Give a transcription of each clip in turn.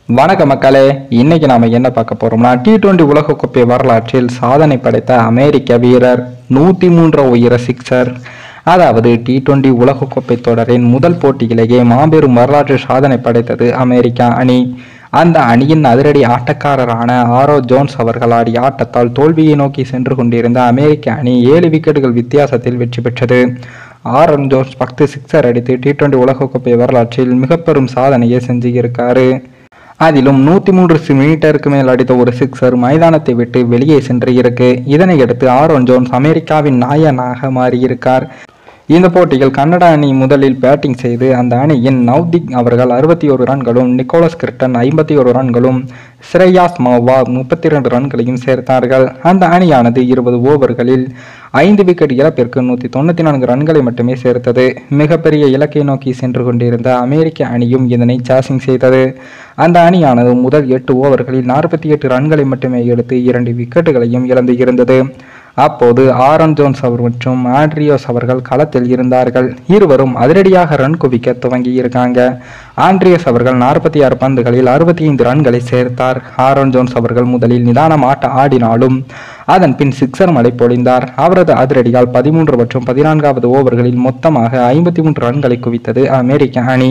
வணக்க மக்களே, இன்னைக்கு நாம என்ன பார்க்க போறோம்னா T20 உலகக்கோப்பை வரலாற்றில் சாதனை படைத்த அமெரிக்க வீரர் 103 உயர சிக்ஸர். அதாவது T20 உலகக்கோப்பை தொடரின் முதல் போட்டியிலேயே மாபெரும் வரலாற்று சாதனை படைத்தது அமெரிக்கா அணி. அந்த அணியின் அதிரடி ஆட்டக்காரரான ஆரோன் ஜோன்ஸ் அவர்கள் ஆடிய ஆட்டத்தால் தோல்வியை நோக்கி சென்று கொண்டிருந்த அமெரிக்க அணி 7 விக்கெட்டுகள் வித்தியாசத்தில் வெற்றி பெற்றது. ஆரோன் ஜோன்ஸ் 10 சிக்ஸர் அடித்து T20 உலகக்கோப்பை வரலாற்றில் மிக பெரும் சாதனையை செஞ்சிருக்காரு. அதிலும் 103 மீட்டருக்கு மேல் அடித்த ஒரு சிக்ஸர் மைதானத்தை விட்டு வெளியே சென்று இருக்கு. இதனையடுத்து ஆரோன் ஜோன்ஸ் அமெரிக்காவின் நாயகனாக மாறியிருக்கார். இந்த போட்டியில் கனடா அணி முதலில் பேட்டிங் செய்து அந்த அணியின் நவ்தீப் அவர்கள் 61 ரன்களும், நிக்கோலஸ் கிர்டன் 51 ரன்களும், ஸ்ரேயாஸ் மஹ்வாக் 32 ரன்களையும் சேர்த்தார்கள். அந்த அணியானது 20 ஓவர்களில் 5 விக்கெட் இழப்பிற்கு 194 ரன்களை மட்டுமே சேர்த்தது. மிகப்பெரிய இலக்கை நோக்கி சென்று கொண்டிருந்த அமெரிக்க அணியும் இதனை சாசிங் செய்தது. அந்த அணியானது முதல் 8 ஓவர்களில் 48 ரன்களை மட்டுமே எடுத்து 2 விக்கெட்டுகளையும் இழந்து இருந்தது. அப்போது ஆரோன் ஜோன்ஸ் மற்றும் ஆண்ட்ரியோஸ் அவர்கள் களத்தில் இருந்தார்கள். இருவரும் அதிரடியாக ரன் குவிக்க துவங்கி இருக்காங்க. ஆண்ட்ரியோஸ் அவர்கள் 46 பந்துகளில் 65 ரன்களை சேர்த்தார். ஆரோன் ஜோன்ஸ் அவர்கள் முதலில் நிதானம் ஆடினாலும் அதன் பின் சிக்ஸர் மழை பொழிந்தார். அவரது அதிரடியால் 13 மற்றும் 14வது ஓவர்களில் மொத்தமாக 53 ரன்களை குவித்தது அமெரிக்க அணி.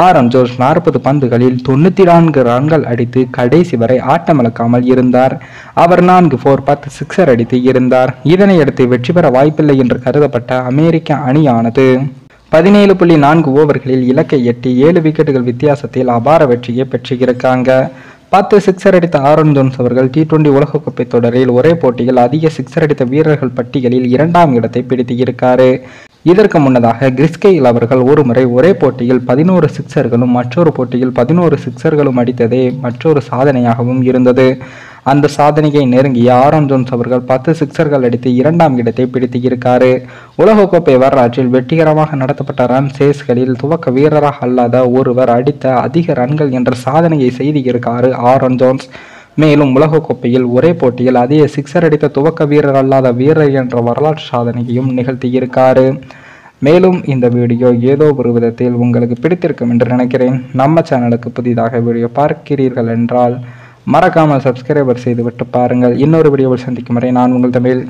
ஆரோன் ஜோன்ஸ் 40 பந்துகளில் 94 ரன்கள் அடித்து கடைசி வரை ஆட்டமிழக்காமல் இருந்தார். அவர் 4 10 சிக்ஸர் அடித்து இருந்தார். இதனையடுத்து வெற்றி பெற வாய்ப்பில்லை என்று கருதப்பட்ட அமெரிக்க அணியானது 17.4 ஓவர்களில் இலக்கை எட்டி 7 விக்கெட்டுகள் வித்தியாசத்தில் அபார வெற்றியை பெற்றிருக்காங்க. 10 சிக்ஸர் அடித்த ஆரோன் ஜோன்ஸ் அவர்கள் T20 உலகக்கோப்பை தொடரில் ஒரே போட்டியில் அதிக சிக்ஸர் அடித்த வீரர்கள் பட்டியலில் 2ஆம் இடத்தை பிடித்திருக்காரு. இதற்கு முன்னதாக கிறிஸ் கெயில் அவர்கள் ஒருமுறை ஒரே போட்டியில் 11 சிக்ஸர்களும் மற்றொரு போட்டியில் 11 சிக்ஸர்களும் அடித்ததே மற்றொரு சாதனையாகவும் இருந்தது. அந்த சாதனையை நெருங்கிய ஆரோன் ஜோன்ஸ் அவர்கள் 10 சிக்ஸர்கள் அடித்து 2ஆம் இடத்தை பிடித்திருக்காரு. உலகக்கோப்பை வரலாற்றில் வெற்றிகரமாக நடத்தப்பட்ட ரன் சேஸ்களில் துவக்க வீரராக அல்லாத ஒருவர் அடித்த அதிக ரன்கள் என்ற சாதனையை செய்திருக்காரு ஆரோன் ஜோன்ஸ். மேலும் உலகக்கோப்பையில் ஒரே போட்டியில் அதிக சிக்ஸர் அடித்த துவக்க வீரர் அல்லாத வீரர் என்ற வரலாற்று சாதனையையும் நிகழ்த்தியிருக்காரு. மேலும் இந்த வீடியோ ஏதோ ஒரு விதத்தில் உங்களுக்கு பிடித்திருக்கும் என்று நினைக்கிறேன். நம்ம சேனலுக்கு புதிதாக வீடியோ பார்க்கிறீர்கள் என்றால் மறக்காமல் சப்ஸ்கிரைபர் செய்துவிட்டு பாருங்கள். இன்னொரு வீடியோவில் சந்திக்கும் வரை நான் உங்கள் தமிழ்.